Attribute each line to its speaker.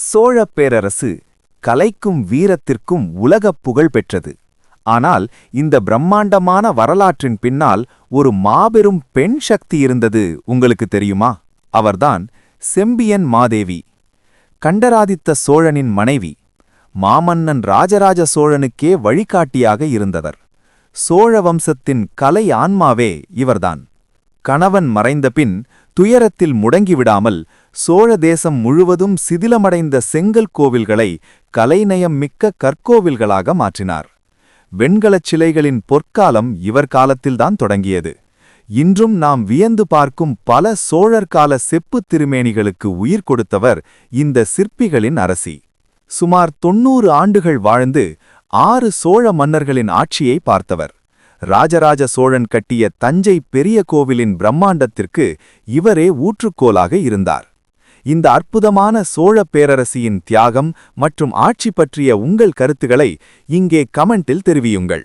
Speaker 1: சோழப் பேரரசு கலைக்கும் வீரத்திற்கும் உலகப் புகழ் பெற்றது. ஆனால் இந்த பிரம்மாண்டமான வரலாற்றின் பின்னால் ஒரு மாபெரும் பெண் சக்தி இருந்தது, உங்களுக்கு தெரியுமா? அவர்தான் செம்பியன் மாதேவி. கண்டராதித்த சோழனின் மனைவி. மாமன்னன் ராஜராஜ சோழனுக்கே வழிகாட்டியாக இருந்தவர். சோழ வம்சத்தின் கலை ஆன்மாவே இவர்தான். கணவன் மறைந்தபின் துயரத்தில் முடங்கிவிடாமல் சோழ தேசம் முழுவதும் சிதிலமடைந்த செங்கல் கோவில்களை கலைநயம் மிக்க கற்கோவில்களாக மாற்றினார். வெண்கலச் சிலைகளின் பொற்காலம் இவர் காலத்தில்தான் தொடங்கியது. இன்றும் நாம் வியந்து பார்க்கும் பல சோழர்கால செப்புத் திருமேனிகளுக்கு உயிர் கொடுத்தவர் இந்த சிற்பிகளின் அரசி. சுமார் 90 ஆண்டுகள் வாழ்ந்து 6 சோழ மன்னர்களின் ஆட்சியை பார்த்தவர். ராஜராஜ சோழன் கட்டிய தஞ்சை பெரிய கோவிலின் பிரம்மாண்டத்திற்கு இவரே ஊற்றுக்கோலாக இருந்தார். இந்த அற்புதமான சோழ பேரரசியின் தியாகம் மற்றும் ஆட்சி பற்றிய உங்கள் கருத்துக்களை இங்கே கமெண்டில் தெரிவியுங்கள்.